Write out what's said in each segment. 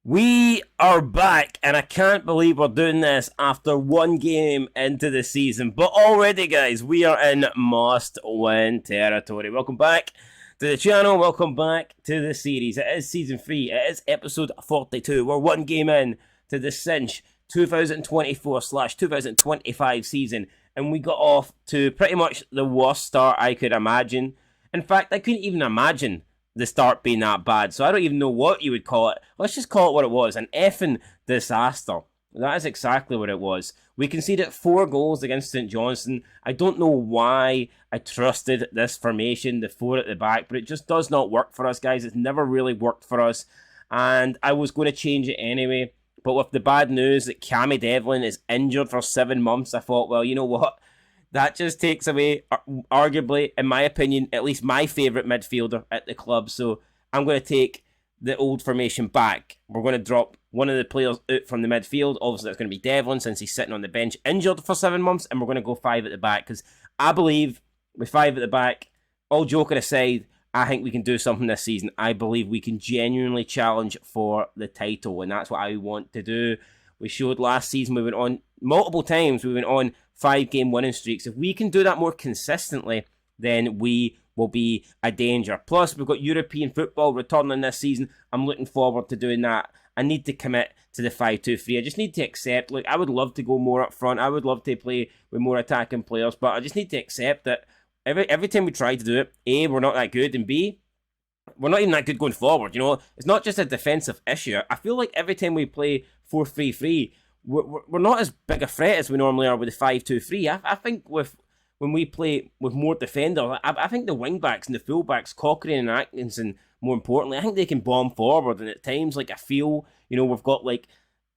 We are back, and I can't believe we're doing this after one game into the season. But already, guys, we are in must-win territory. Welcome back to the channel. Welcome back to the series. It is Season 3. It is Episode 42. We're one game in to the cinch 2024/2025 season. And we got off to pretty much the worst start I could imagine. In fact, I couldn't even imagine the start being that bad. So I don't even know what you would call it. Let's just call it what it was. An effing disaster. That is exactly what it was. We conceded 4 goals against St Johnstone. I don't know why I trusted this formation, the 4 at the back, but it just does not work for us, guys. It's never really worked for us. And I was going to change it anyway. But with the bad news that Cammy Devlin is injured for 7 months, I thought, well, you know what? That just takes away, arguably, in my opinion, at least my favourite midfielder at the club. So I'm going to take the old formation back. We're going to drop one of the players out from the midfield. Obviously, that's going to be Devlin, since he's sitting on the bench injured for 7 months. And we're going to go 5 at the back. Because I believe with 5 at the back, all joking aside, I think we can do something this season. I believe we can genuinely challenge for the title. And that's what I want to do. We showed last season we went on multiple times. We went on 5-game winning streaks. If we can do that more consistently, then we will be a danger. Plus, we've got European football returning this season. I'm looking forward to doing that. I need to commit to the 5-2-3. I just need to accept, look, I would love to go more up front. I would love to play with more attacking players, but I just need to accept that every time we try to do it, A, we're not that good, and B, we're not even that good going forward. You know, it's not just a defensive issue. I feel like every time we play 4-3-3, we're not as big a threat as we normally are with the 5-2-3. I think when we play with more defenders, I think the wing backs and the full backs, Cochrane and Atkinson, more importantly, I think they can bomb forward. And at times, like, I feel, you know, we've got like,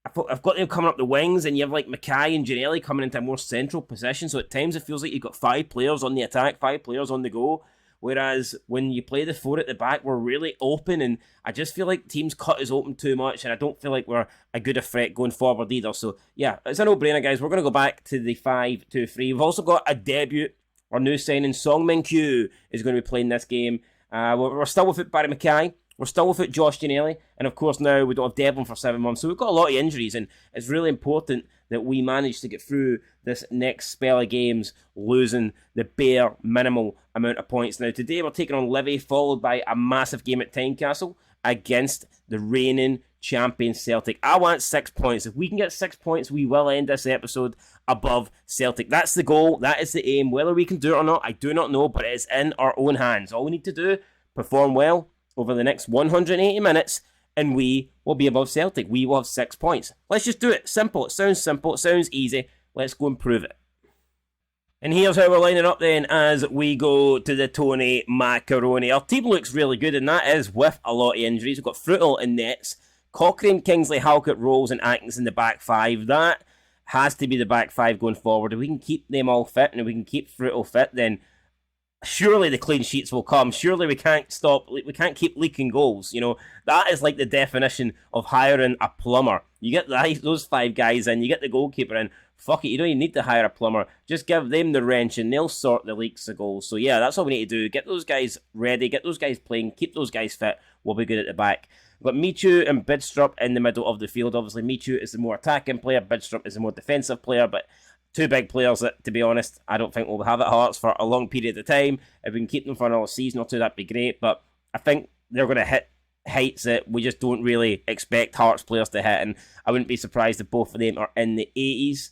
I've got them coming up the wings, and you have like Mackay and Janelli coming into a more central position. So at times it feels like you've got 5 players on the attack, 5 players on the go. Whereas when you play the 4 at the back, we're really open, and I just feel like teams cut us open too much, and I don't feel like we're a good threat going forward either. So yeah, it's a no-brainer, guys. We're going to go back to the 5-2-3. We've also got a debut. Our new signing, Song Min-kyu, is going to be playing this game. We're still with it, Barry Mackay. We're still with it, Josh Janelli. And of course now we don't have Devlin for 7 months. So we've got a lot of injuries, and it's really important that we manage to get through this next spell of games, losing the bare minimal amount of points. Now today we're taking on Livy, followed by a massive game at Tynecastle against the reigning champion Celtic. I want 6 points. If we can get 6 points, we will end this episode above Celtic. That's the goal. That is the aim. Whether we can do it or not, I do not know, but it is in our own hands. All we need to do, perform well over the next 180 minutes, and we will be above Celtic. We will have 6 points. Let's just do it. Simple. It sounds simple. It sounds easy. Let's go and prove it. And here's how we're lining up then as we go to the Tony Macaroni. Our team looks really good, and that is with a lot of injuries. We've got Fruital in nets, Cochrane, Kingsley, Halkett, Rolls, and Atkins in the back 5. That has to be the back 5 going forward. If we can keep them all fit, and if we can keep Fruital fit, then surely the clean sheets will come. Surely we can't keep leaking goals. You know, that is like the definition of hiring a plumber. You get those 5 guys in, you get the goalkeeper in. Fuck it, you don't even need to hire a plumber. Just give them the wrench and they'll sort the leaks of goals. So yeah, that's all we need to do. Get those guys ready, get those guys playing, keep those guys fit. We'll be good at the back. We've got Michu and Bidstrup in the middle of the field. Obviously, Michu is the more attacking player, Bidstrup is the more defensive player, but 2 big players that, to be honest, I don't think we'll have at Hearts for a long period of time. If we can keep them for another season or 2, that'd be great. But I think they're going to hit heights that we just don't really expect Hearts players to hit. And I wouldn't be surprised if both of them are in the 80s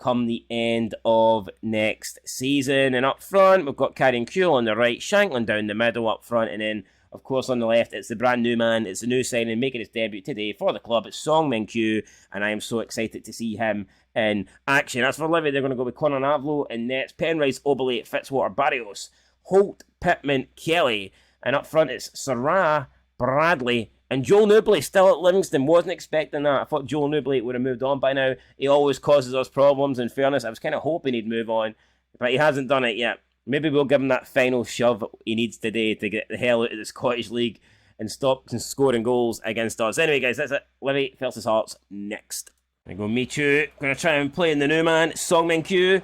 come the end of next season. And up front, we've got Karen Kuehl on the right, Shanklin down the middle up front, and then of course, on the left, it's the brand new man. It's the new signing making his debut today for the club. It's Song Min-kyu, and I am so excited to see him in action. As for Livy, they're going to go with Conor Navlo in nets, Penrice, Obalate, Fitzwater, Barrios, Holt, Pittman, Kelly. And up front, it's Sarah, Bradley, and Joel Newbley still at Livingston. Wasn't expecting that. I thought Joel Newbley would have moved on by now. He always causes us problems, in fairness. I was kind of hoping he'd move on, but he hasn't done it yet. Maybe we'll give him that final shove he needs today to get the hell out of the Scottish League and stop scoring goals against us. Anyway, guys, that's it. Livy versus Hearts next. There we go, Michu. Going to try and play in the new man, Song Min-kyu.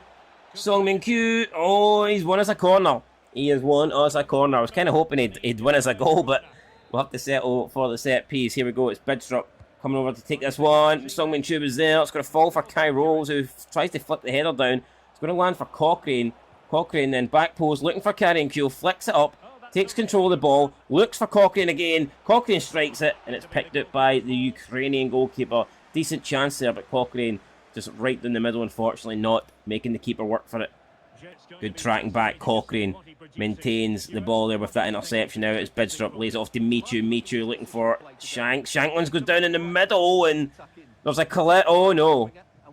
Song Min-kyu. Oh, he's won us a corner. He has won us a corner. I was kind of hoping he'd win us a goal, but we'll have to settle for the set piece. Here we go. It's Bidstrup coming over to take this one. Song Min-kyu was there. It's going to fall for Kai Rolls, who tries to flip the header down. It's going to land for Cochrane. Cochrane then back post, looking for Karienkiel, flicks it up, takes control of the ball, looks for Cochrane again. Cochrane strikes it, and it's picked up by the Ukrainian goalkeeper. Decent chance there, but Cochrane just right in the middle, unfortunately, not making the keeper work for it. Good tracking back. Cochrane maintains the ball there with that interception. Now it's Bidstrup, lays it off to Michu. Michu looking for Shanks. Shanklands goes down in the middle, and there's a oh no.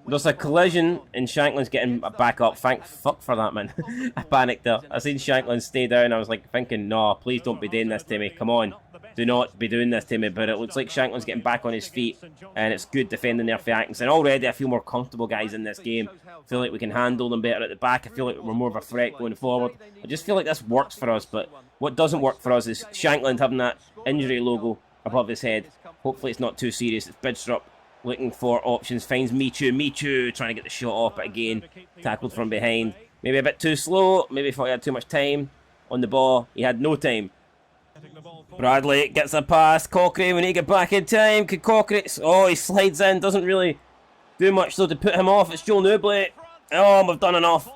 There's a collision, and Shankland's getting back up. Thank fuck for that, man. I panicked there. I seen Shankland stay down. I was like thinking, no, please don't be doing this to me. Come on. Do not be doing this to me. But it looks like Shankland's getting back on his feet, and it's good defending there for Atkinson. Already, I feel more comfortable, guys, in this game. I feel like we can handle them better at the back. I feel like we're more of a threat going forward. I just feel like this works for us, but what doesn't work for us is Shankland having that injury logo above his head. Hopefully it's not too serious. It's Bidstrup looking for options, finds Michu. Michu trying to get the shot off, but again, tackled from behind. Maybe a bit too slow. Maybe thought he had too much time on the ball. He had no time. Bradley gets a pass. Cochrane, we need to get back in time. Could Cochrane... Oh, he slides in. Doesn't really do much, though, to put him off. It's Joel Newbley. Oh, we've done enough.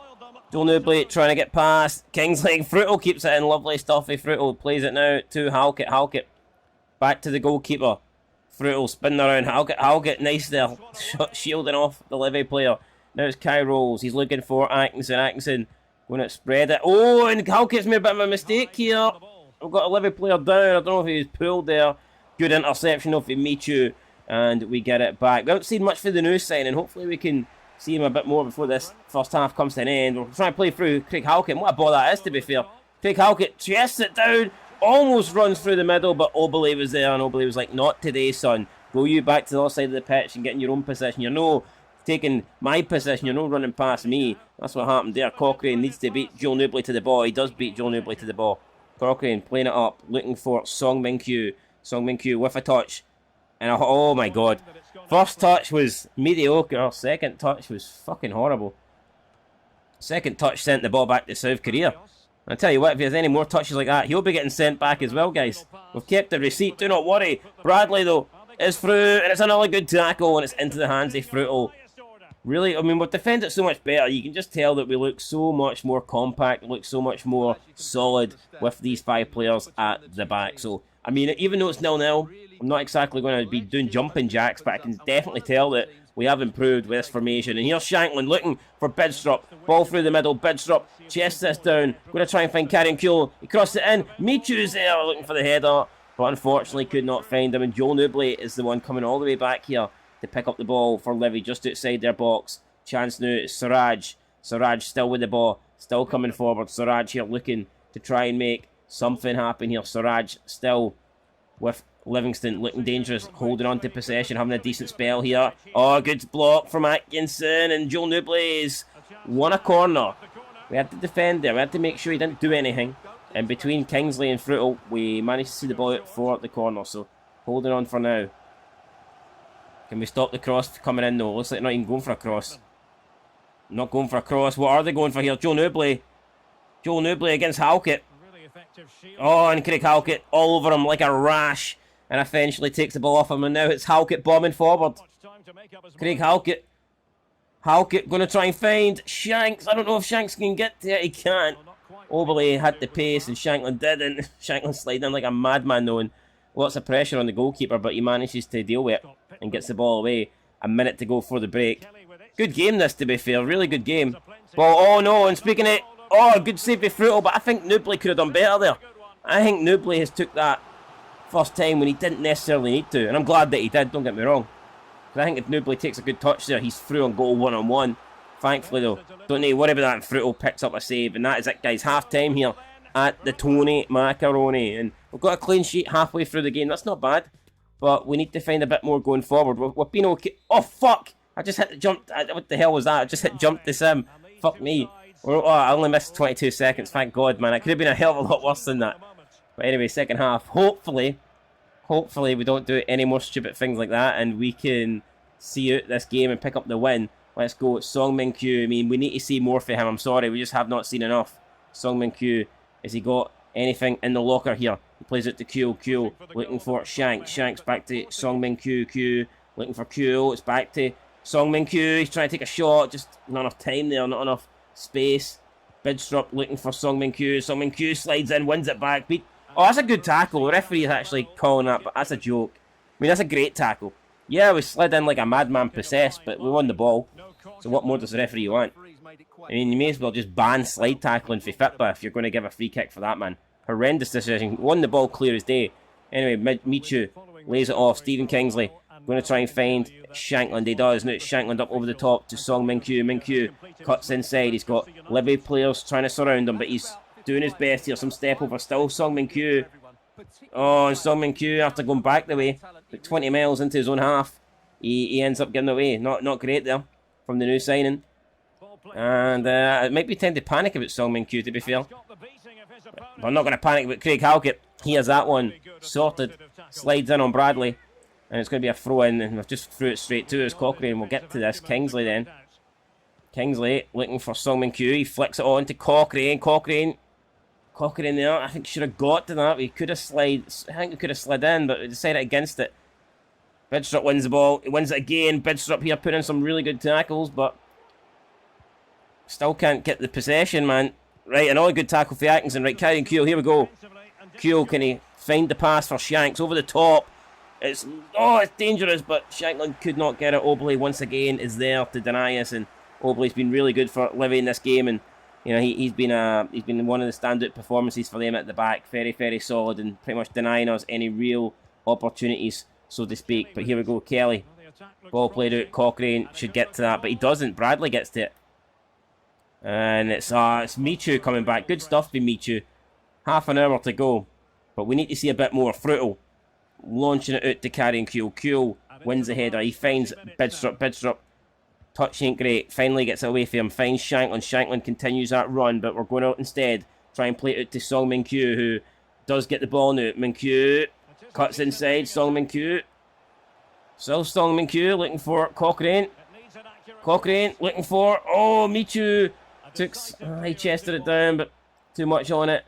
Joel Newbley trying to get past. Kingsley. Fruital keeps it in. Lovely stuff. Fruital plays it now to Halkett. Halkett back to the goalkeeper. Fruital spinning around. Halkett, nice there. Shielding off the Levy player. Now it's Kai Rolls. He's looking for Atkinson. Atkinson going to spread it. Oh, and Halkett's made a bit of a mistake here. We've got a Levy player down. I don't know if he was pulled there. Good interception off of Michu. And we get it back. We haven't seen much for the new signing. Hopefully we can see him a bit more before this first half comes to an end. We're trying to play through Craig Halkett. What a ball that is, to be fair. Craig Halkett chests it down. Almost runs through the middle, but Oberle was there, and Oberle was like, not today, son. Go you back to the other side of the pitch and get in your own position. You're no taking my position. You're no running past me. That's what happened there. Cochrane needs to beat Joel Newbley to the ball. He does beat Joel Newbley to the ball. Cochrane playing it up, looking for Song Min-kyu. Song Min-kyu with a touch. And oh my god. First touch was mediocre. Second touch was fucking horrible. Second touch sent the ball back to South Korea. I tell you what, if there's any more touches like that, he'll be getting sent back as well, guys. We've kept the receipt, do not worry. Bradley, though, is through, and it's another good tackle, and it's into the hands of Fruital. Really, I mean, we've defended so much better. You can just tell that we look so much more compact, look so much more solid with these 5 players at the back. So, I mean, even though it's 0-0, I'm not exactly going to be doing jumping jacks, but I can definitely tell that we have improved with this formation. And here's Shankland looking for Bidstrup. Ball through the middle. Bidstrup chests this down. Going to try and find Karienkiel. He crossed it in. Michu's there looking for the header, but unfortunately could not find him. And Joel Newbley is the one coming all the way back here to pick up the ball for Levy just outside their box. Chance now is Suraj. Suraj still with the ball. Still coming forward. Suraj here looking to try and make something happen here. Suraj still with Livingston looking dangerous, holding on to possession, having a decent spell here. Oh, good block from Atkinson, and Joel Newbley's won a corner. We had to defend there, we had to make sure he didn't do anything. And between Kingsley and Fruital, we managed to see the ball out for the corner, so holding on for now. Can we stop the cross coming in though? Looks like they're not even going for a cross. Not going for a cross. What are they going for here? Joel Newbley. Joel Newbley against Halkett. Oh, and Craig Halkett all over him like a rash. And eventually takes the ball off him, and now it's Halkett bombing forward. Craig Halkett. Halkett going to try and find Shanks. I don't know if Shanks can get to it. He can't. Oberle had the pace, and Shankland didn't. Shankland sliding in like a madman, knowing lots of pressure on the goalkeeper, but he manages to deal with it and gets the ball away. A minute to go for the break. Good game this, to be fair. Really good game. Ball, oh no, and speaking of... Oh, good save by Fruital, but I think Newbley could have done better there. I think Newbley has took that first time when he didn't necessarily need to, and I'm glad that he did, don't get me wrong. But I think if Newbley takes a good touch there, he's through on goal one-on-one. Thankfully though, don't need to worry about that, and Fruital picks up a save, and that is it, guys. Half time here at the Tony Macaroni, and we've got a clean sheet halfway through the game. That's not bad, but we need to find a bit more going forward. We've been okay. Oh fuck, I just hit the jump. What the hell was that? I just hit jump to sim. Fuck me. Oh, I only missed 22 seconds, thank God, man. It could have been a hell of a lot worse than that. But anyway, second half, hopefully we don't do any more stupid things like that, and we can see out this game and pick up the win. Let's go. Song Min-kyu. I mean, we need to see more for him. I'm sorry, we just have not seen enough. Song Min-kyu, has he got anything in the locker here? He plays it to Q, looking for Shanks. Shanks back to Song-min Q, looking for Q. It's back to Song-min Q. He's trying to take a shot, just not enough time there, not enough space. Bidstrup looking for Song-min Q. Song-min Q slides in, wins it back. Oh, that's a good tackle. The referee is actually calling that, but that's a joke. I mean, that's a great tackle. Yeah, we slid in like a madman possessed, but we won the ball. So what more does the referee want? I mean, you may as well just ban slide tackling for Fifa if you're going to give a free kick for that, man. Horrendous decision. Won the ball clear as day. Anyway, Michu lays it off. Stephen Kingsley going to try and find Shankland. He does. Now it's Shankland up over the top to Song-min Q. Min Q cuts inside. He's got Livy players trying to surround him, but he's doing his best here. Some step over still. Song-min Q. Oh, and Song-min Q, after going back the way, like 20 miles into his own half, he ends up getting away. Not great there from the new signing. And it might be time to panic about Song-min Q, to be fair. But I'm not going to panic about Craig Halkett. He has that one sorted. Slides in on Bradley. And it's going to be a throw in. And we've just threw it straight to us. Cochrane. We'll get to this. Kingsley then. Kingsley looking for Song-min Q. He flicks it on to Cochrane. Cochrane there. I think should have got to that. We could have slid. I think we could have slid in, but we decided against it. Bidstrup wins the ball. He wins it again. Bidstrup here putting in some really good tackles, but still can't get the possession, man. Right, another good tackle for Atkinson. Right, carrying Keel. Here we go. Keel, can he find the pass for Shanks over the top? It's dangerous, but Shankland could not get it. Obley once again is there to deny us, and Obley's been really good for Livy in this game, and you know he's been one of the standout performances for them at the back. Very, very solid, and pretty much denying us any real opportunities, so to speak. But here we go, Kelly. Ball played out. Cochrane should get to that, but he doesn't. Bradley gets to it. And it's Michu coming back. Good stuff by Michu. Half an hour to go. But we need to see a bit more. Fruital launching it out to carrying Kuhl. Kuhl wins the header. He finds Bidstrup. Bidstrup. Touch ain't great. Finally gets away from him. Finds Shankland. Shankland continues that run, but we're going out instead. Try and play it out to Song-min Q, who does get the ball now. Min Q cuts inside. Song-min Q. Still Song-min Q looking for Cochrane. Cochrane looking for... Oh, Michu. He chested it down, but too much on it.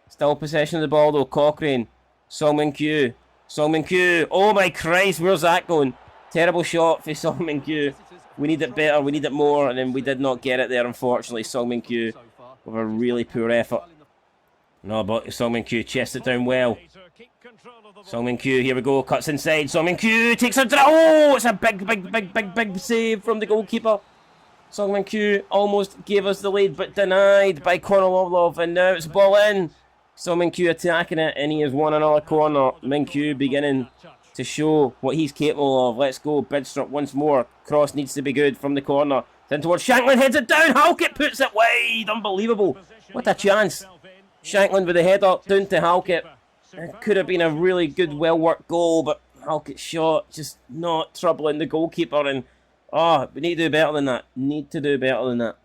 Still possession of the ball though. Cochrane. Song-min Q. Song-min Q. Oh my Christ, where's that going? Terrible shot for Song-min Q. We need it better, we need it more, and then we did not get it there, unfortunately. Song-min Q with a really poor effort. No, but Song-min Q chests it down well. Song-min Q, here we go, cuts inside. Song-min Q takes a... Oh, it's a big save from the goalkeeper. Song-min Q almost gave us the lead, but denied by Konolovlov, and now it's ball in. Song-min Q attacking it, and he has won another corner. Min Q beginning to show what he's capable of. Let's go. Bidstrup once more. Cross needs to be good from the corner. Then towards Shankland, heads it down. Halkett puts it wide. Unbelievable. What a chance. Shankland with the header down to Halkett. It could have been a really good, well-worked goal, but Halkett's shot just not troubling the goalkeeper, and we need to do better than that. Need to do better than that.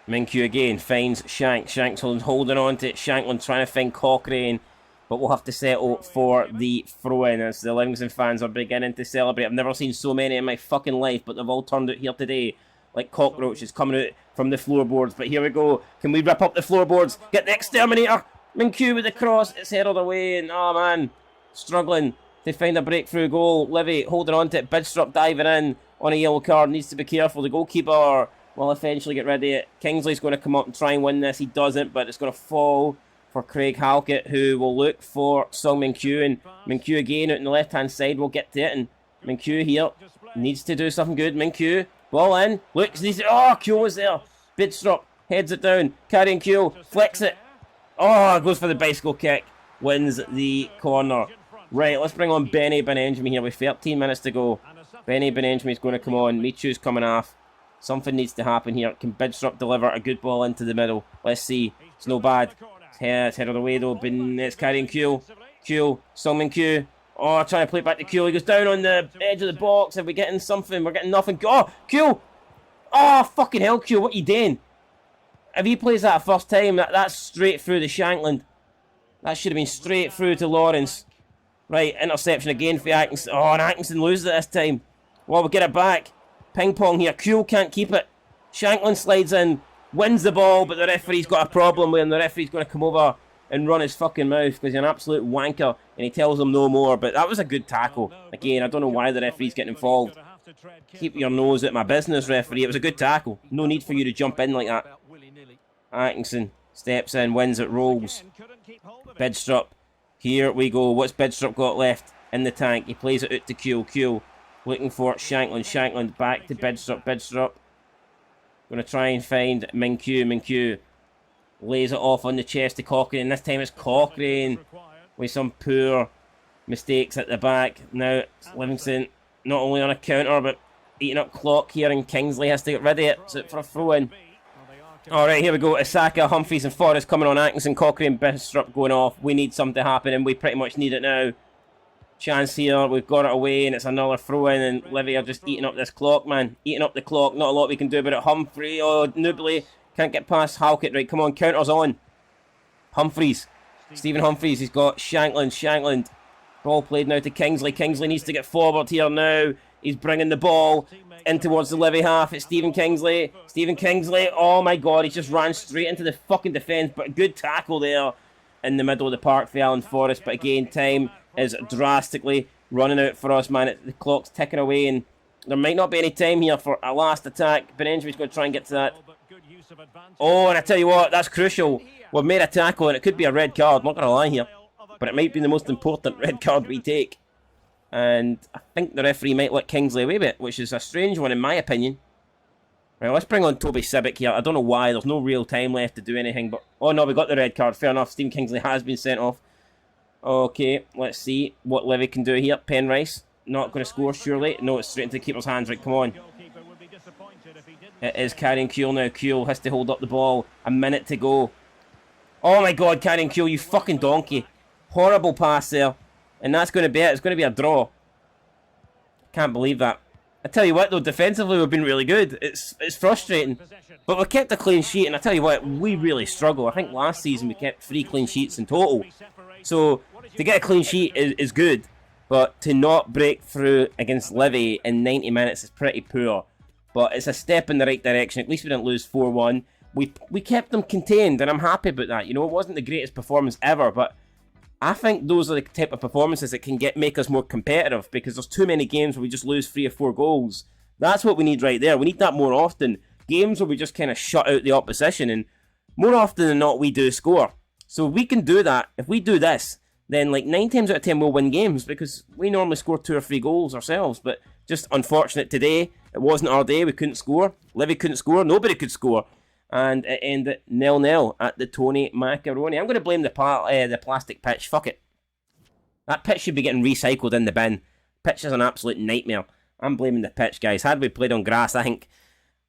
Min Q again finds Shanks. Shanks holding on to it. Shankland trying to find Cochrane, but we'll have to settle for the throw-in as the Livingston fans are beginning to celebrate. I've never seen so many in my fucking life, but they've all turned out here today like cockroaches coming out from the floorboards. But here we go. Can we rip up the floorboards? Get the exterminator. Min Q with the cross. It's headed away, and oh man, struggling to find a breakthrough goal. Livy holding on to it. Bidstrup diving in on a yellow card. Needs to be careful. The goalkeeper will eventually get rid of it. Kingsley's going to come up and try and win this. He doesn't, but it's going to fall for Craig Halkett, who will look for Song-min Q. And Min Q again out on the left-hand side. We'll get to it. And Min Q here needs to do something good. Min Q, ball in. Looks, Q was there. Bidstrup heads it down. Carrying Q, flicks it. Goes for the bicycle kick. Wins the corner. Right, let's bring on Benny Benenjami here with 13 minutes to go. Benny Benenjami is going to come on. Michu's coming off. Something needs to happen here. Can Bidstrup deliver a good ball into the middle? Let's see. It's no bad. It's headed away though. It's carrying Q. Song-min Q. Trying to play it back to Q. He goes down on the edge of the box. Are we getting something? We're getting nothing. Q. Fucking hell, Q. What are you doing? If he plays that first time, that's straight through to Shankland. That should have been straight through to Lawrence. Right, interception again for Atkinson. And Atkinson loses it this time. We'll get it back. Ping pong here. Kuhl can't keep it. Shankland slides in, wins the ball, but the referee's got a problem with him. The referee's going to come over and run his fucking mouth because he's an absolute wanker and he tells him no more. But that was a good tackle. Again, I don't know why the referee's getting involved. Keep your nose at my business, referee. It was a good tackle. No need for you to jump in like that. Atkinson steps in, wins it, rolls. Bidstrup. Here we go. What's Bidstrup got left in the tank? He plays it out to Kuehl. Looking for Shankland. Shankland back to Bidstrup. Bidstrup. Going to try and find Minkue. Lays it off on the chest to Cochrane. This time it's Cochrane with some poor mistakes at the back. Now it's Livingston not only on a counter but eating up clock here, and Kingsley has to get rid of it. So for a throw-in. Alright, here we go. Isaka, Humphries and Forrest coming on. Atkinson, Cochrane, Bidstrup going off. We need something to happen and we pretty much need it now. Chance here, we've got it away and it's another throw-in, and Livy are just eating up this clock, man. Eating up the clock, not a lot we can do about it. Humphrey, oh, Nubly, can't get past Halkett. Right, come on, counters on. Humphries, Stephen Humphries, he's got Shankland. Ball played now to Kingsley. Kingsley needs to get forward here now. He's bringing the ball in towards the Livy half. It's Stephen Kingsley. Oh my god, he just ran straight into the fucking defence, but a good tackle there in the middle of the park for Alan Forrest. But again, time is drastically running out for us, man. The clock's ticking away and there might not be any time here for a last attack. Benenjamin's going to try and get to that. Oh, and I tell you what, that's crucial. We've made a tackle and it could be a red card, not going to lie here. But it might be the most important red card we take. And I think the referee might let Kingsley away with it, which is a strange one in my opinion. Right, let's bring on Toby Sibic here. I don't know why, there's no real time left to do anything. But oh no, we got the red card, fair enough. Stephen Kingsley has been sent off. Okay, let's see what Livy can do here. Penrice, not going to score surely. No, it's straight into the keeper's hands. Right, come on. It is carrying Kuehl now. Kuehl has to hold up the ball. A minute to go. Oh my god, carrying Kuehl, you fucking donkey. Horrible pass there. And that's going to be it. It's going to be a draw. Can't believe that. I tell you what though, defensively we've been really good. It's frustrating. But we kept a clean sheet, and I tell you what, we really struggle. I think last season we kept 3 clean sheets in total. So to get a clean sheet is good, but to not break through against Livy in 90 minutes is pretty poor. But it's a step in the right direction. At least we didn't lose 4-1. We kept them contained, and I'm happy about that. You know, it wasn't the greatest performance ever, but I think those are the type of performances that can make us more competitive, because there's too many games where we just lose 3 or 4 goals. That's what we need right there. We need that more often. Games where we just kind of shut out the opposition, and more often than not we do score. So we can do that. If we do this, then like 9 times out of 10 we'll win games, because we normally score 2 or 3 goals ourselves. But just unfortunate today, it wasn't our day. We couldn't score. Livy couldn't score. Nobody could score. And it ended 0-0 at the Tony Macaroni. I'm going to blame the plastic pitch. Fuck it. That pitch should be getting recycled in the bin. Pitch is an absolute nightmare. I'm blaming the pitch, guys. Had we played on grass, I think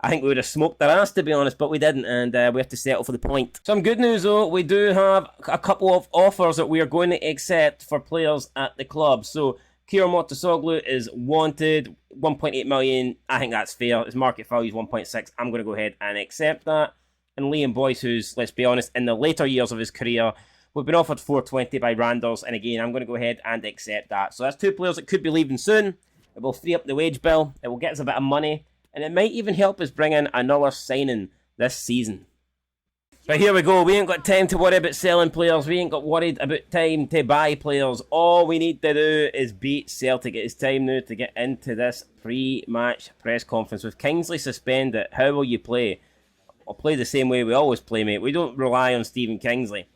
we would have smoked their ass, to be honest, but we didn't, and we have to settle for the point. Some good news, though. We do have a couple of offers that we are going to accept for players at the club. So, Kira Motosoglu is wanted, 1.8 million. I think that's fair. His market value is 1.6. I'm going to go ahead and accept that. And Liam Boyce, who's, let's be honest, in the later years of his career, we've been offered 420 by Randers, and again, I'm going to go ahead and accept that. So that's 2 players that could be leaving soon. It will free up the wage bill. It will get us a bit of money. And it might even help us bring in another signing this season. But here we go. We ain't got time to worry about selling players. We ain't got worried about time to buy players. All we need to do is beat Celtic. It is time now to get into this pre-match press conference. With Kingsley suspended, how will you play? I'll play the same way we always play, mate. We don't rely on Stephen Kingsley.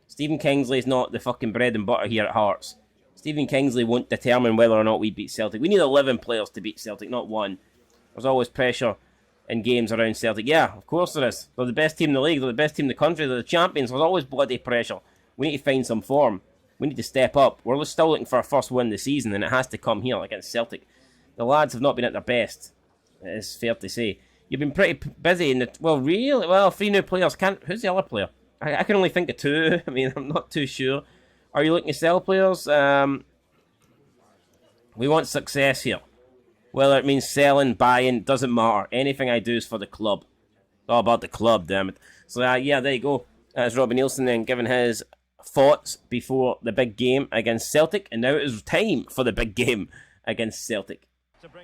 Stephen Kingsley is not the fucking bread and butter here at Hearts. Stephen Kingsley won't determine whether or not we beat Celtic. We need 11 players to beat Celtic, not 1. There's always pressure in games around Celtic. Yeah, of course there is. They're the best team in the league. They're the best team in the country. They're the champions. There's always bloody pressure. We need to find some form. We need to step up. We're still looking for our first win this season, and it has to come here against Celtic. The lads have not been at their best. It is fair to say. You've been pretty busy in the... Well, really? Well, 3 new players. Who's the other player? I can only think of 2. I mean, I'm not too sure. Are you looking to sell players? We want success here. Whether it means selling, buying, doesn't matter. Anything I do is for the club. It's all about the club, damn it. So, yeah, there you go. That's Robbie Nielsen then giving his thoughts before the big game against Celtic. And now it is time for the big game against Celtic.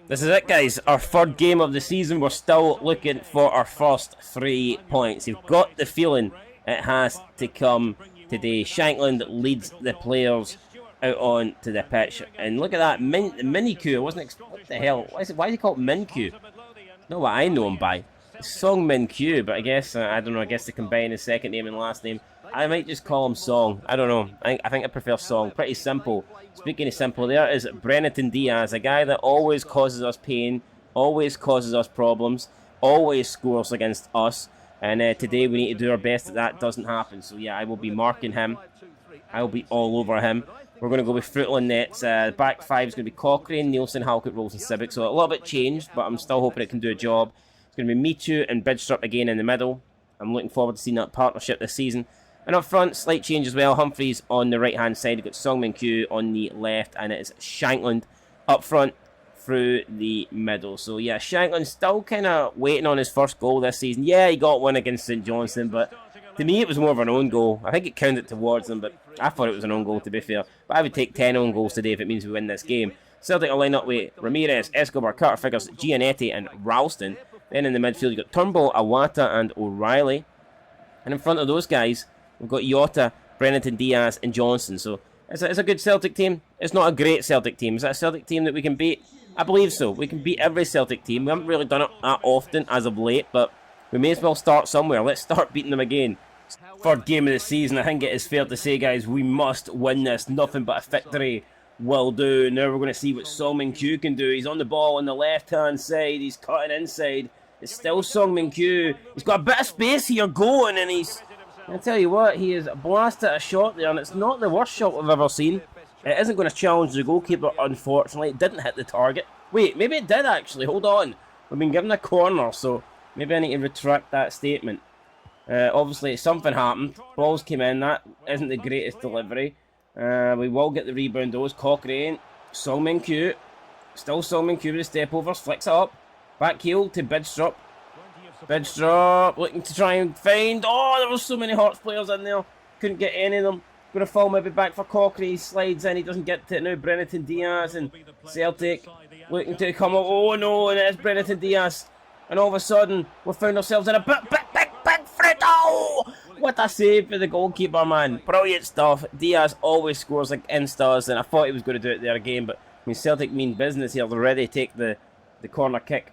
This is it, guys. Our 3rd game of the season. We're still looking for our first 3 points. You've got the feeling it has to come today. Shankland leads the players out onto the pitch. And look at that, Min-Kyu. What the hell? Why is he called Min-Kyu? Not what I know him by. It's Song Min-Kyu, but I guess, I don't know, I guess they combine his second name and last name. I might just call him Song. I don't know. I think I prefer Song. Pretty simple. Speaking of simple, there is Brennan Diaz, a guy that always causes us pain, always causes us problems, always scores against us. And today we need to do our best that doesn't happen. So yeah, I will be marking him. I will be all over him. We're going to go with Fruital nets. Back five is going to be Cochrane, Nielsen, Halkett, Rolls and Civic. So a little bit changed, but I'm still hoping it can do a job. It's going to be Michu and Bidstrup again in the middle. I'm looking forward to seeing that partnership this season. And up front, slight change as well. Humphreys on the right-hand side. We've got Song Min-Kyu on the left. And it is Shankland up front through the middle. So yeah, Shankland still kind of waiting on his first goal this season. Yeah, he got one against St Johnstone, but to me it was more of an own goal. I think it counted towards him, but I thought it was an own goal, to be fair. But I would take 10 own goals today if it means we win this game. Celtic will line up with Ramirez, Escobar, Carter Figures, Gianetti and Ralston. Then in the midfield, you've got Turnbull, Awata and O'Reilly. And in front of those guys, we've got Jota, Brennan Diaz and Johnson. So it's a good Celtic team. It's not a great Celtic team. Is that a Celtic team that we can beat? I believe so. We can beat every Celtic team. We haven't really done it that often as of late, but we may as well start somewhere. Let's start beating them again. Third game of the season. I think it is fair to say, guys, we must win this. Nothing but a victory will do. Now we're going to see what Song Min-Kyu can do. He's on the ball on the left-hand side. He's cutting inside. It's still Song Min-Kyu. He's got a bit of space here going, and he's... I tell you what, he has blasted a shot there, and it's not the worst shot we've ever seen. It isn't going to challenge the goalkeeper, unfortunately. It didn't hit the target. Wait, maybe it did actually. Hold on. We've been given a corner, so maybe I need to retract that statement. Obviously, something happened. Balls came in. That isn't the greatest delivery. We will get the rebound, though. It's Cochrane. Song Min-Kyu. Still Song Min-Kyu with the step overs. Flicks it up. Back heel to Bidstrup. Bidstrup looking to try and find... Oh, there were so many Hearts players in there. Couldn't get any of them. Going to fall maybe back for Cochrane. He slides in. He doesn't get to it now. Brennan Diaz and Celtic looking to come up. Oh no, and it is Brennan Diaz. And all of a sudden, we found ourselves in a big Frito! What a save for the goalkeeper, man. Brilliant stuff. Diaz always scores against us, and I thought he was going to do it there again, but I mean, Celtic mean business here. They're ready to take the corner kick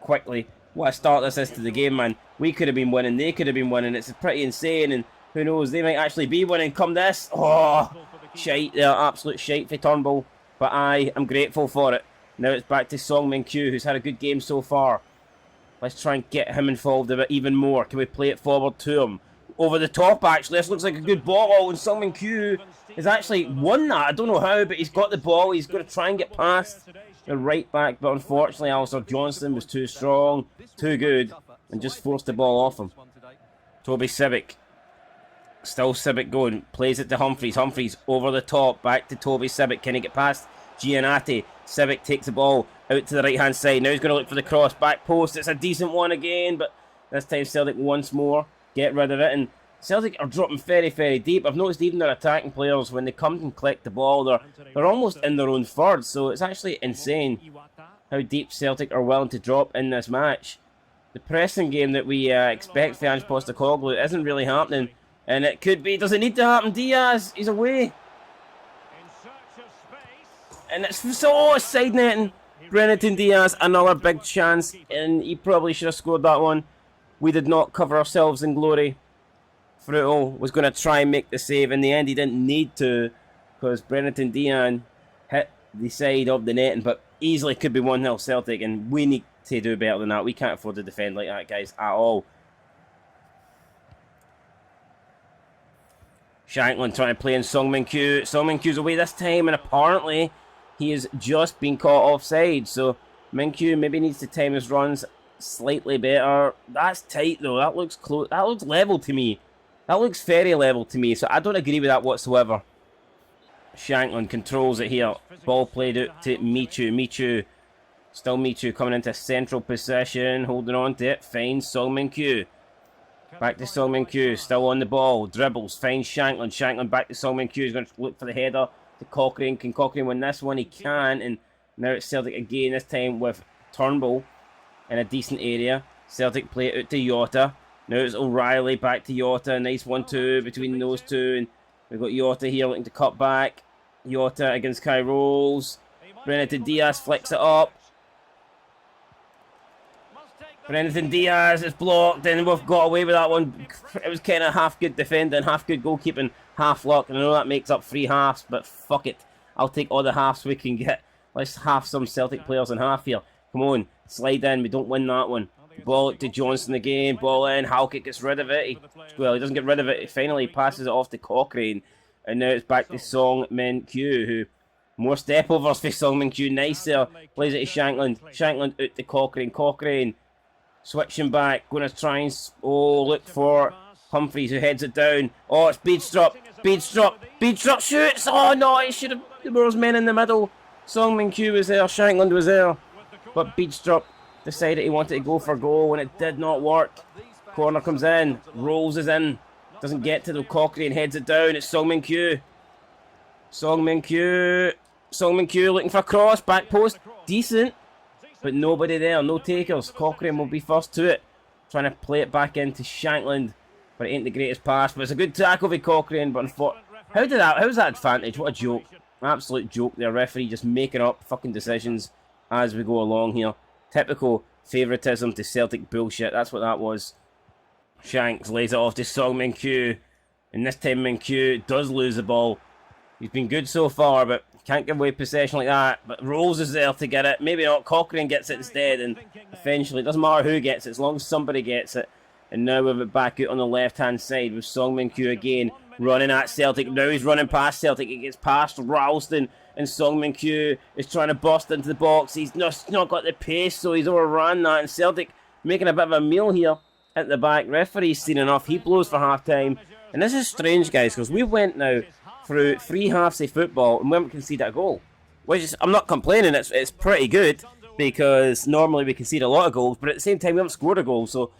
quickly. What a start this is to the game, man. We could have been winning. They could have been winning. It's pretty insane, and who knows, they might actually be winning come this. Oh, shite there, absolute shite for Turnbull. But I am grateful for it. Now it's back to Song Min-Kyu, who's had a good game so far. Let's try and get him involved a bit even more. Can we play it forward to him? Over the top, actually. This looks like a good ball, and Song Min-Kyu has actually won that. I don't know how, but he's got the ball. He's going to try and get past the right back, but unfortunately, Alistair Johnston was too strong, too good, and just forced the ball off him. Toby Civic. Still Civic going. Plays it to Humphreys. Humphreys over the top. Back to Toby Civic. Can he get past Giannetti? Civic takes the ball out to the right-hand side. Now he's going to look for the cross. Back post. It's a decent one again, but this time Celtic once more get rid of it. And Celtic are dropping very, very deep. I've noticed even their attacking players, when they come and collect the ball, they're almost in their own third. So it's actually insane how deep Celtic are willing to drop in this match. The pressing game that we expect for Ange Postecoglou isn't really happening. And it could be. Does it need to happen? Diaz, he's away. And it's so side netting. Brennan Diaz, another big chance. And he probably should have scored that one. We did not cover ourselves in glory. Fruital was going to try and make the save. In the end, he didn't need to, because Brennan Diaz hit the side of the net. But easily could be 1-0 Celtic. And we need to do better than that. We can't afford to defend like that, guys, at all. Shankland trying to play in Song Min-Kyu. Song Min-Kyu's away this time, and apparently he has just been caught offside. So Min-Kyu maybe needs to time his runs slightly better. That's tight though. That looks close. That looks level to me. That looks very level to me. So I don't agree with that whatsoever. Shankland controls it here. Ball played out to Michu. Michu. Still Michu coming into central position. Holding on to it. Finds Song Min-Kyu. Back to Song Min-Kyu, still on the ball, dribbles, finds Shankland. Shankland back to Song Min-Kyu, he's going to look for the header to Cochrane. Can Cochrane win this one? He can, and now it's Celtic again, this time with Turnbull in a decent area. Celtic play it out to Jota. Now it's O'Reilly back to Jota. Nice 1-2 between those two. And we've got Jota here looking to cut back. Jota against Kai Rolls. Brennan Diaz flicks it up. Brennan Diaz is blocked, and we've got away with that one. It was kind of half good defending, half good goalkeeping, half luck. And I know that makes up 3 halves, but fuck it. I'll take all the halves we can get. Let's half some Celtic players in half here. Come on, slide in. We don't win that one. Ball to Johnson again. Ball in. Halkett gets rid of it. Well, he doesn't get rid of it. He finally passes it off to Cochrane. And now it's back to Song Min Kyu, who... More step overs for Song Min Kyu. Nice there. Plays it to Shankland. Shankland out to Cochrane. Cochrane switching back. Going to try and... Oh, look for Humphreys, who heads it down. Oh, it's Beedstrup. Beedstrup. Beedstrup shoots. Oh, no. It should have... There was men in the middle. Song Min Kyu was there. Shankland was there. But Beedstrup decided he wanted to go for goal, and it did not work. Corner comes in. Rolls is in. Doesn't get to the Cochrane. Heads it down. It's Song Min Kyu. Song Min Kyu. Song Min Kyu looking for a cross. Back post. Decent. But nobody there. No takers. Cochrane will be first to it. Trying to play it back into Shankland. But it ain't the greatest pass. But it's a good tackle for Cochrane. But how was that advantage? What a joke. Absolute joke there. Referee just making up fucking decisions as we go along here. Typical favouritism to Celtic bullshit. That's what that was. Shanks lays it off to Song Min Kyu. And this time Min Kyu does lose the ball. He's been good so far, but can't give away possession like that. But Rolls is there to get it. Maybe not. Cochrane gets it instead. And eventually, it doesn't matter who gets it, as long as somebody gets it. And now we've it back out on the left-hand side with Song Min Kyu again. Running at Celtic. Now he's running past Celtic. He gets past Ralston. And Song Min Kyu is trying to bust into the box. He's not got the pace, so he's overrun that. And Celtic making a bit of a meal here at the back. Referee's seen enough. He blows for half-time. And this is strange, guys, because we went now through 3 halves of football and we haven't conceded a goal. Which is, I'm not complaining, it's pretty good, because normally we concede a lot of goals, but at the same time we haven't scored a goal. So,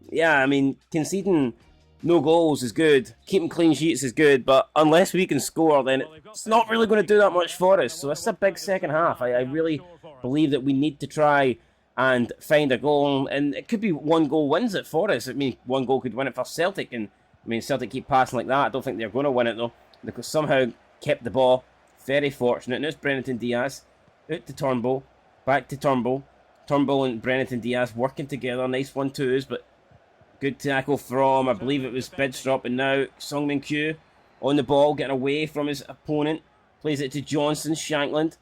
yeah, I mean, conceding no goals is good, keeping clean sheets is good, but unless we can score, then it's not really going to do that much for us. So it's a big second half. I really believe that we need to try and find a goal, and it could be 1 goal wins it for us. I mean, 1 goal could win it for Celtic, and I mean, Celtic keep passing like that. I don't think they're going to win it, though, because somehow kept the ball. Very fortunate. Now it's Brennan Diaz. Out to Turnbull. Back to Turnbull. Turnbull and Brennan Diaz working together. Nice 1-2s, but good tackle from, I believe it was Bidstrup. And now Song Min Kyu on the ball, getting away from his opponent. Plays it to Johnson. Shankland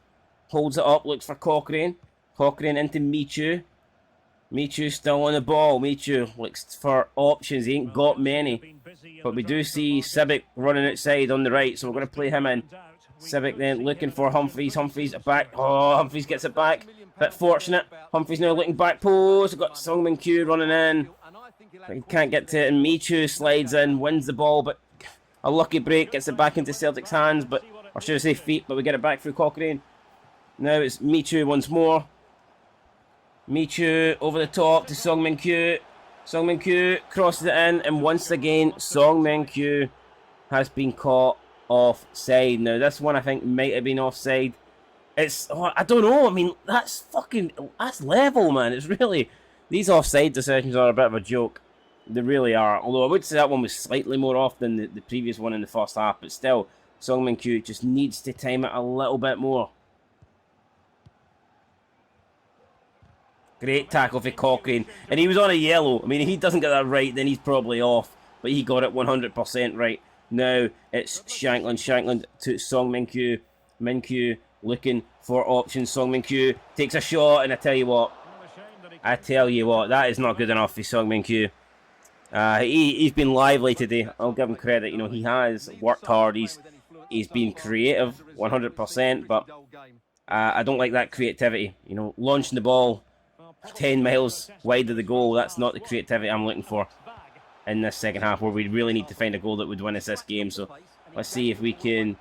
holds it up. Looks for Cochrane. Cochrane into Michu. Michu still on the ball. Michu looks for options. He ain't got many. But we do see Sibic running outside on the right, so we're going to play him in. Sibic then looking for Humphreys. Humphreys back. Oh, Humphreys gets it back. Bit fortunate. Humphreys now looking back post. We've got Song Min Kyu running in. But he can't get to it, and Michu slides in, wins the ball, but a lucky break gets it back into Celtic's hands, but, or should I say feet, but we get it back through Cochrane. Now it's Michu once more. Michu over the top to Song Min Kyu. Song Min Kyu crosses it in, and once again, Song Min Kyu has been caught offside. Now, this one I think might have been offside. It's, oh, I don't know, I mean, that's level, man. It's really, these offside decisions are a bit of a joke. They really are. Although I would say that one was slightly more off than the previous one in the first half, but still, Song Min Kyu just needs to time it a little bit more. Great tackle for Cochrane. And he was on a yellow. I mean, if he doesn't get that right, then he's probably off. But he got it 100% right. Now it's Shankland. Shankland to Song Min Kyu. Min Kyu looking for options. Song Min Kyu takes a shot, and I tell you what, that is not good enough for Song Min Kyu. He's been lively today. I'll give him credit. You know, he has worked hard. He's been creative 100%, but I don't like that creativity. You know, launching the ball 10 miles wide of the goal, that's not the creativity I'm looking for in this second half, where we really need to find a goal that would win us this game. So let's see if we can.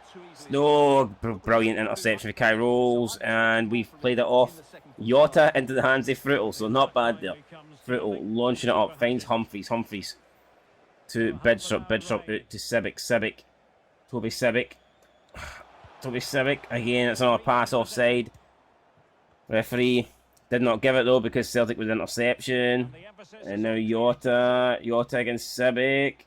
No, brilliant interception for Kai Rolls, and we've played it off Jota into the hands of Fruitel, so not bad there. Fruitel launching it up, finds Humphreys to Bidstrup out to Sibic, Toby Sibic again. It's another pass offside. Referee Did not give it though because Celtic was interception. And now Jota against Sibic.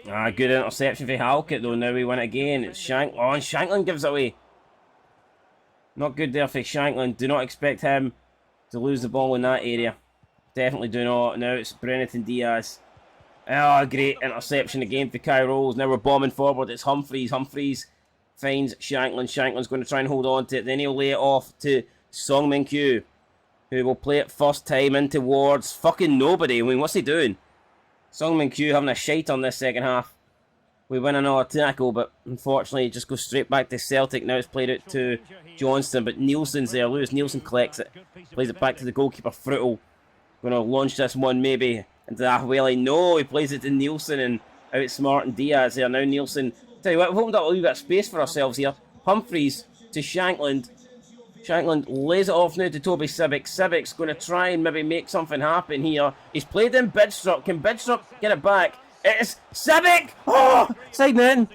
Good interception for Halkett though. Now we win it again. It's Shank. Oh, and Shanklin gives it away. Not good there for Shanklin. Do not expect him to lose the ball in that area. Definitely do not. Now it's Brennan Diaz. Oh, great interception again for Kai Rolls. Now we're bombing forward. It's Humphreys. Humphreys finds Shanklin. Shanklin's going to try and hold on to it. Then he'll lay it off to Song Min Kyu, who will play it first time in towards fucking nobody. I mean, what's he doing? Song Min Kyu having a shite on this second half. We win another tackle, but unfortunately it just goes straight back to Celtic. Now it's played out to Johnston, but Nielsen's there. Lewis Nielsen collects it. Plays it back to the goalkeeper, Fruitel. Going to launch this one maybe into the halfway line. No, he plays it to Nielsen and outsmarting Diaz there. Now Nielsen, tell you what, we've opened up a little bit of space for ourselves here. Humphreys to Shanklin. Shanklin lays it off now to Toby Sibic. Sibic's going to try and maybe make something happen here. He's played in Bidstrup. Can Bidstrup get it back? It's Sibic! Oh! Side in.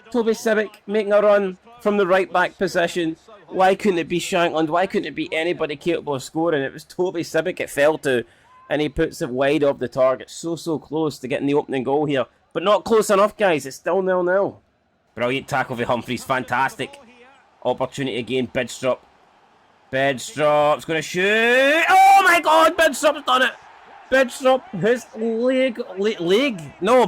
Toby Sibic making a run from the right back position. Why couldn't it be Shanklin? Why couldn't it be anybody capable of scoring? It was Toby Sibic it fell to. And he puts it wide off the target. So close to getting the opening goal here. But not close enough, guys. It's still 0-0. Brilliant tackle for Humphreys. Fantastic. Opportunity again. Bidstrup. Bidstrup's going to shoot. Oh my god, Bidstrup's done it. Bidstrup, his leg. No,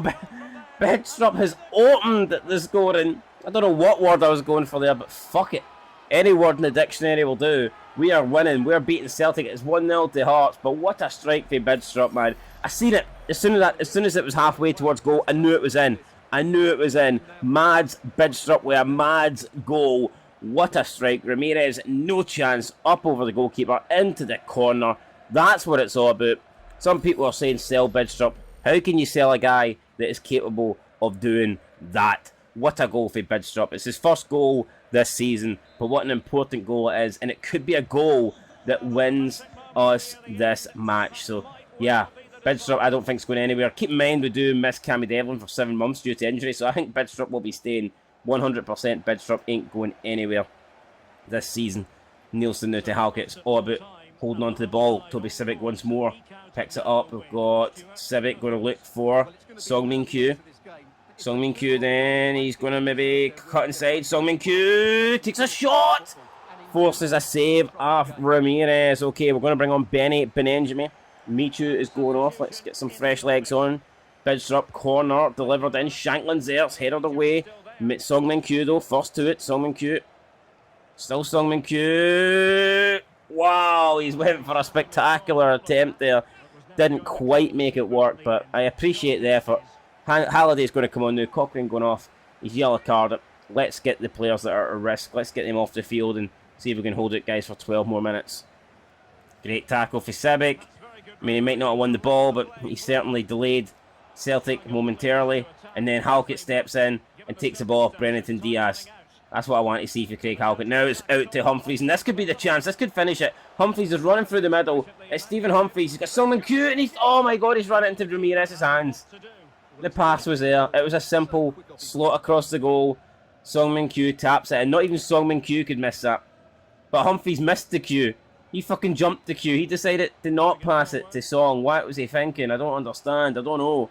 Bidstrup has opened the scoring. I don't know what word I was going for there, but fuck it. Any word in the dictionary will do. We are winning. We're beating Celtic. It's 1-0 to Hearts, but what a strike for Bidstrup, man. I seen it. As soon as it was halfway towards goal, I knew it was in. Mads Bidstrup with a Mads goal. What a strike. Ramirez, no chance. Up over the goalkeeper, into the corner. That's what it's all about. Some people are saying sell Bidstrup. How can you sell a guy that is capable of doing that? What a goal for Bidstrup. It's his first goal this season, but what an important goal it is. And it could be a goal that wins us this match. So, yeah, Bidstrup I don't think is going anywhere. Keep in mind we do miss Cammy Devlin for 7 months due to injury, so I think Bidstrup will be staying 100%. Bidstrup ain't going anywhere this season. Nielsen now to Halkett. It's all about holding on to the ball. Toby Sibic once more picks it up. We've got Sibic going to look for Song Min Kyu. Song Min Kyu then. He's going to maybe cut inside. Song Min Kyu takes a shot. Forces a save of Ramirez. Okay, we're going to bring on Benenjami. Michu is going off. Let's get some fresh legs on. Bidstrup corner delivered in. Shanklin's there. It's headed away. Song Min Kyu though, first to it. Song Min Kyu. Still Song Min Kyu. Wow, he's went for a spectacular attempt there. Didn't quite make it work, but I appreciate the effort. Halliday's going to come on now. Cochrane going off. He's yellow carded. Let's get the players that are at risk. Let's get them off the field and see if we can hold it, guys, for 12 more minutes. Great tackle for Sibic. I mean, he might not have won the ball, but he certainly delayed Celtic momentarily. And then Halkett steps in and takes the ball off Brennan Diaz. That's what I want to see for Craig Halkett. Now it's out to Humphreys, and this could be the chance. This could finish it. Humphreys is running through the middle. It's Stephen Humphreys. He's got someone cute, and he's... Oh my god, he's run it into Ramirez's hands. The pass was there. It was a simple slot across the goal. Song Min Kyu taps it, and not even Song Min Kyu could miss that. But Humphreys missed the cue. He fucking jumped the cue. He decided to not pass it to Song. What was he thinking? I don't understand. I don't know.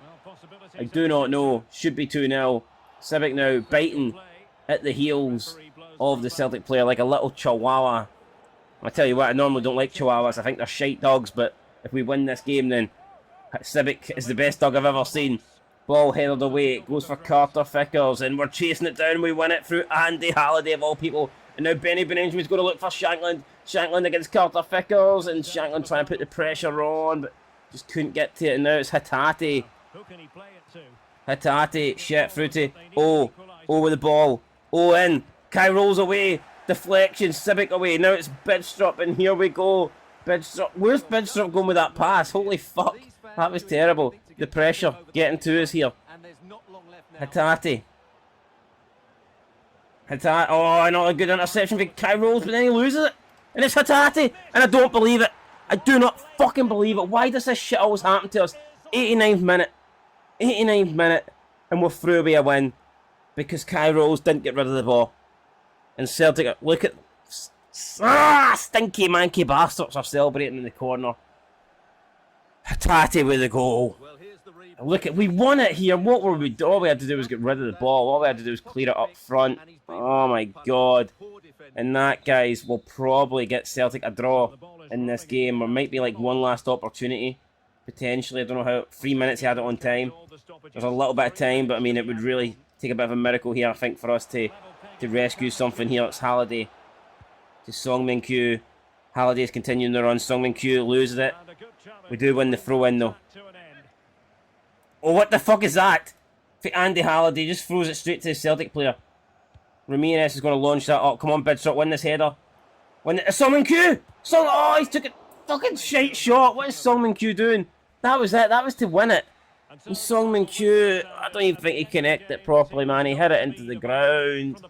I do not know. Should be 2-0. Sibic now biting at the heels of the Celtic player like a little chihuahua. I tell you what, I normally don't like chihuahuas. I think they're shite dogs, but if we win this game, then Sibic is the best dog I've ever seen. Ball headed away. It goes for Carter Vickers, and we're chasing it down. We win it through Andy Halliday, of all people. And now Benny Benenjami's going to look for Shanklin. Shanklin against Carter Vickers, and Shanklin trying to put the pressure on, but just couldn't get to it. And now it's Hatate. Hatate, shit, Fruity. Oh with the ball. Oh, in. Kai rolls away. Deflection. Sibic away. Now it's Bidstrup, and here we go. Bidstrup. Where's Bidstrup going with that pass? Holy fuck. That was terrible. The pressure getting to us here. Hatate. Oh, another good interception for Kai rolls, but then he loses it. And it's Hatate. And I don't believe it. I do not fucking believe it. Why does this shit always happen to us? 89th minute. 89th minute. And we're through away a win. Because Kai Rolls didn't get rid of the ball. And Celtic, look at Stinky manky bastards are celebrating in the corner. Hatate with the goal. Look at, we won it here. What were we doing? All we had to do was get rid of the ball. All we had to do was clear it up front. Oh my god. And that, guys, will probably get Celtic a draw in this game. There might be like one last opportunity. Potentially. I don't know how. 3 minutes he had it on time. There's a little bit of time, but I mean, it would really take a bit of a miracle here, I think, for us to rescue something here. It's Halliday to Song Min Kyu. Halliday's continuing the run. Song Min Kyu loses it. We do win the throw in though. Oh, what the fuck is that? Andy Halliday just throws it straight to the Celtic player. Ramirez is going to launch that up. Come on, Bidstrup, win this header. Win it. Song Min Kyu! Oh, he took a fucking shite shot. What is Song Min Kyu doing? That was it. That was to win it. And Song Min Kyu, I don't even think he connected it properly, man. He hit it into the ground.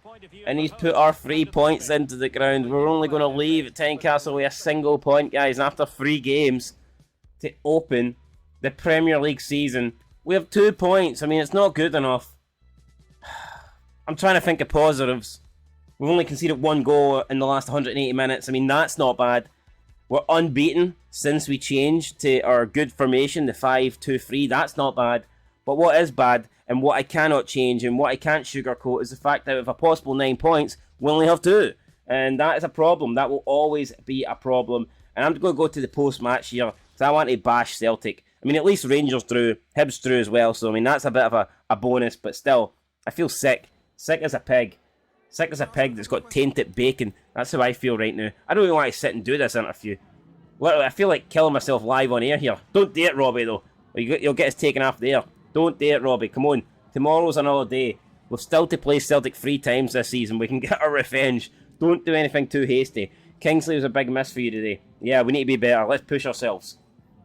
And he's put our 3 points into the ground. We're only going to leave at Tynecastle with a single point, guys. And after 3 games to open the Premier League season, we have 2 points. I mean, it's not good enough. I'm trying to think of positives. We've only conceded 1 goal in the last 180 minutes. I mean, that's not bad. We're unbeaten since we changed to our good formation, the 5-2-3. That's not bad. But what is bad, and what I cannot change, and what I can't sugarcoat, is the fact that with a possible 9 points, we only have 2. And that is a problem. That will always be a problem. And I'm going to go to the post-match here, because I want to bash Celtic. I mean, at least Rangers drew, Hibs drew as well, so I mean, that's a bit of a bonus, but still, I feel sick. Sick as a pig. Sick as a pig that's got tainted bacon. That's how I feel right now. I don't even want to sit and do this interview. Literally, I feel like killing myself live on air here. Don't do it, Robbie, though. You'll get us taken off the air. Don't do it, Robbie. Come on. Tomorrow's another day. We've still to play Celtic 3 times this season. We can get our revenge. Don't do anything too hasty. Kingsley was a big miss for you today. Yeah, we need to be better. Let's push ourselves.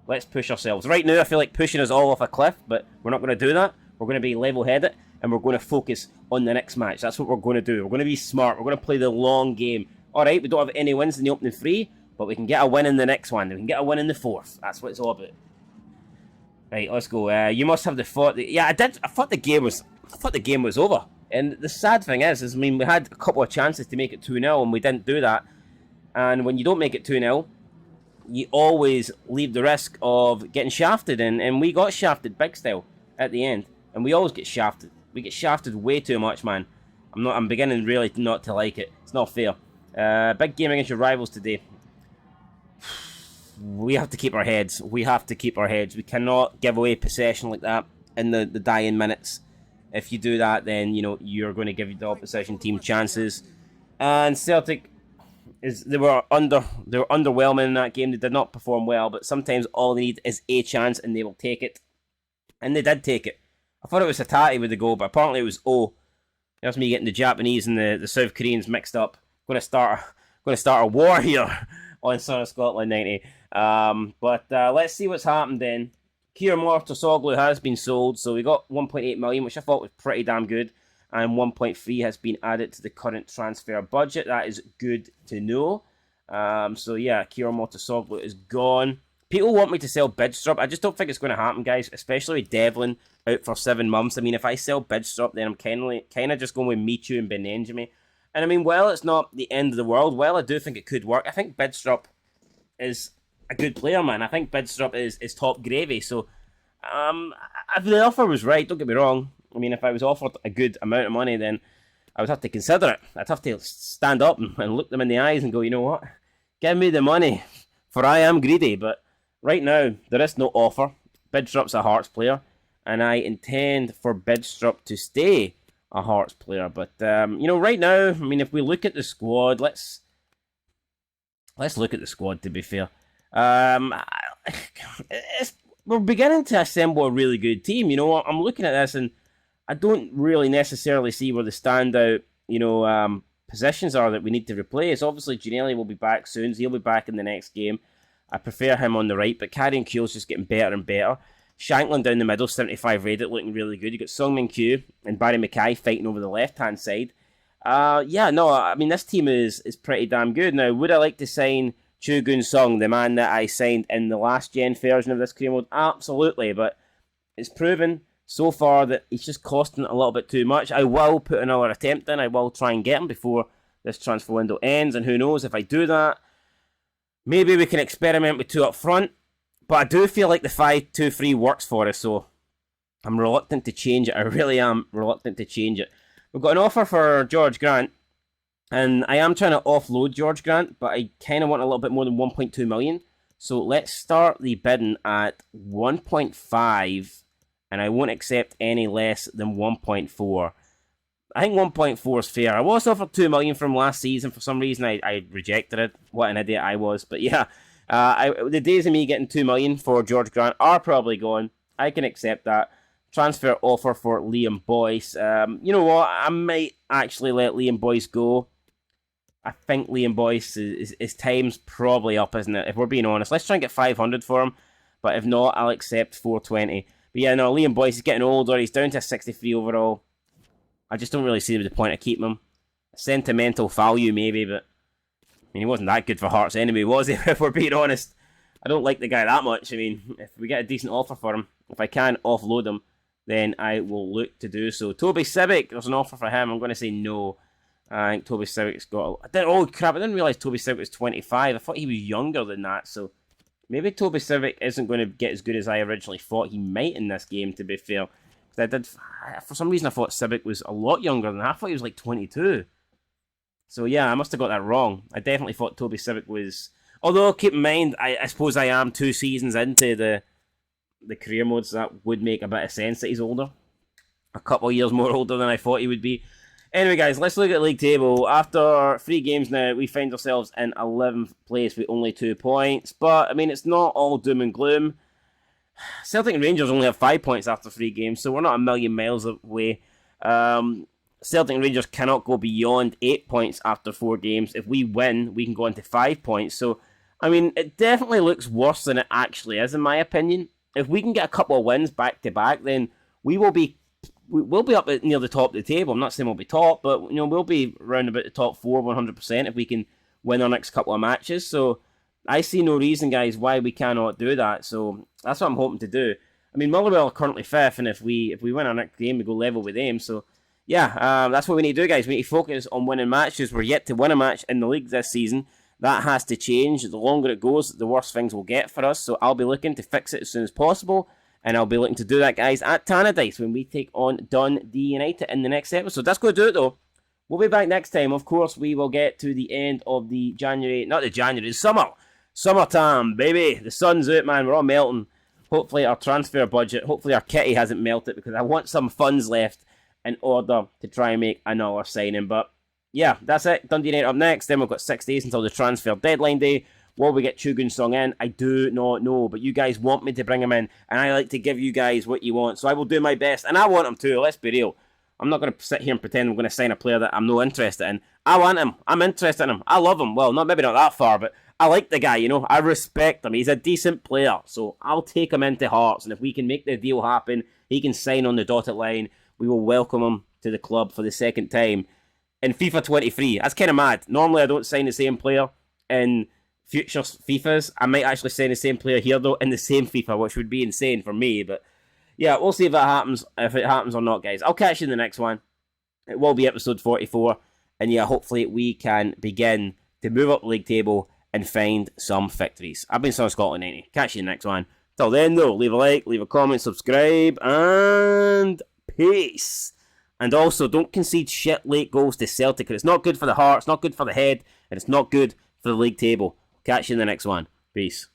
Let's push ourselves. Right now, I feel like pushing us all off a cliff, but we're not going to do that. We're going to be level-headed, and we're going to focus on the next match. That's what we're going to do. We're going to be smart. We're going to play the long game. Alright, we don't have any wins in the opening 3, but we can get a win in the next one. We can get a win in the 4th. That's what it's all about. Right, let's go. You must have the thought. Yeah, I did. I thought the game was over. And the sad thing is, I mean, we had a couple of chances to make it 2-0, and we didn't do that. And when you don't make it 2-0, you always leave the risk of getting shafted, and we got shafted big style at the end. And we always get shafted. We get shafted way too much, man. I'm beginning really not to like it. It's not fair. Big game against your rivals today. We have to keep our heads. We have to keep our heads. We cannot give away possession like that in the dying minutes. If you do that, then you know you're going to give the opposition team chances. And Celtic they were underwhelming in that game. They did not perform well, but sometimes all they need is a chance, and they will take it. And they did take it. I thought it was Hatate with the goal, but apparently it was O. That's me getting the Japanese and the South Koreans mixed up. Going to start a war here on Son of Scotland 90. But let's see what's happened then. Kieran Mortasoglu has been sold, so we got 1.8 million, which I thought was pretty damn good. And 1.3 has been added to the current transfer budget. That is good to know. So yeah, Kieran Mortasoglu is gone. People want me to sell Bidstrup. I just don't think it's going to happen, guys, especially with Devlin out for 7 months. I mean, if I sell Bidstrup, then I'm kind of just going with Michu and Benenjami. And I mean, well, it's not the end of the world. Well, I do think it could work. I think Bidstrup is a good player, man. I think Bidstrup is top gravy. So, if the offer was right, don't get me wrong. I mean, if I was offered a good amount of money, then I would have to consider it. I'd have to stand up and look them in the eyes and go, you know what? Give me the money, for I am greedy. But right now, there is no offer. Bidstrup's a Hearts player, and I intend for Bidstrup to stay a Hearts player. But, you know, right now, I mean, if we look at the squad, let's look at the squad, to be fair. We're beginning to assemble a really good team. You know, I'm looking at this, and I don't really necessarily see where the standout, you know, positions are that we need to replace. Obviously, Giannelli will be back soon, so he'll be back in the next game. I prefer him on the right, but Carrion Keel's just getting better and better. Shanklin down the middle, 75 rated, looking really good. You got Song Min Kyu and Barry Mackay fighting over the left-hand side. Yeah, no, I mean, this team is pretty damn good. Now, would I like to sign Chu Gun Sung, the man that I signed in the last-gen version of this career mode? Absolutely, but it's proven so far that he's just costing a little bit too much. I will put another attempt in. I will try and get him before this transfer window ends. And who knows, if I do that, maybe we can experiment with 2 up front. But I do feel like the 5-2-3 works for us, so I'm reluctant to change it. I really am reluctant to change it. We've got an offer for George Grant, and I am trying to offload George Grant, but I kind of want a little bit more than 1.2 million. So let's start the bidding at 1.5, and I won't accept any less than 1.4. I think 1.4 is fair. I was offered 2 million from last season. For some reason, I rejected it. What an idiot I was. But yeah, the days of me getting 2 million for George Grant are probably gone. I can accept that. Transfer offer for Liam Boyce. You know what? I might actually let Liam Boyce go. I think Liam Boyce, his time's probably up, isn't it? If we're being honest. Let's try and get 500 for him. But if not, I'll accept 420. But yeah, no, Liam Boyce is getting older. He's down to a 63 overall. I just don't really see the point of keeping him. Sentimental value, maybe, but I mean, he wasn't that good for Hearts anyway, was he? If we're being honest. I don't like the guy that much. I mean, if we get a decent offer for him, if I can offload him, then I will look to do so. Toby Civic, there's an offer for him. I'm going to say no. I think Toby Civic's got... Oh, crap, I didn't realise Toby Civic was 25. I thought he was younger than that, so maybe Toby Civic isn't going to get as good as I originally thought he might in this game, to be fair. For some reason, I thought Civic was a lot younger than that. I thought he was like 22. So yeah, I must have got that wrong. I definitely thought Toby Civic was... Although, keep in mind, I suppose I am 2 seasons into the career mode, so that would make a bit of sense that he's older. A couple of years more older than I thought he would be. Anyway, guys, let's look at the league table. After 3 games now, we find ourselves in 11th place with only 2 points. But, I mean, it's not all doom and gloom. Celtic and Rangers only have 5 points after 3 games, so we're not a million miles away. Celtic and Rangers cannot go beyond 8 points after 4 games. If we win, we can go into 5 points. So, I mean, it definitely looks worse than it actually is, in my opinion. If we can get a couple of wins back-to-back, then we'll be up near the top of the table. I'm not saying we'll be top, but you know we'll be around about the top 4 100% if we can win our next couple of matches. So I see no reason, guys, why we cannot do that. So that's what I'm hoping to do. I mean, Motherwell are currently 5th, and if we win our next game, we go level with them. So yeah, that's what we need to do, guys. We need to focus on winning matches. We're yet to win a match in the league this season. That has to change. The longer it goes, the worse things will get for us. So I'll be looking to fix it as soon as possible. And I'll be looking to do that, guys, at Tannadice when we take on Dundee United in the next episode. That's going to do it, though. We'll be back next time. Of course, we will get to the end of the summertime, baby. The sun's out, man. We're all melting. Hopefully our transfer budget, hopefully our kitty hasn't melted, because I want some funds left in order to try and make another signing. But yeah, that's it. Dundee United up next. Then we've got 6 days until the transfer deadline day. Will we get Chugun Song in? I do not know, but you guys want me to bring him in, and I like to give you guys what you want, so I will do my best, and I want him to. Let's be real. I'm not going to sit here and pretend I'm going to sign a player that I'm not interested in. I want him. I'm interested in him. I love him. Well, maybe not that far, but I like the guy, you know. I respect him. He's a decent player, so I'll take him into Hearts, and if we can make the deal happen, he can sign on the dotted line. We will welcome him to the club for the 2nd time in FIFA 23. That's kind of mad. Normally, I don't sign the same player in future FIFAs. I might actually sign the same player here, though, in the same FIFA, which would be insane for me. But yeah, we'll see if that happens, if it happens or not, guys. I'll catch you in the next one. It will be episode 44. And yeah, hopefully we can begin to move up the league table and find some victories. I've been Scotland 90. Catch you in the next one. Till then, though, leave a like, leave a comment, subscribe, and peace. And also, don't concede shit late goals to Celtic, because it's not good for the heart, it's not good for the head, and it's not good for the league table. Catch you in the next one. Peace.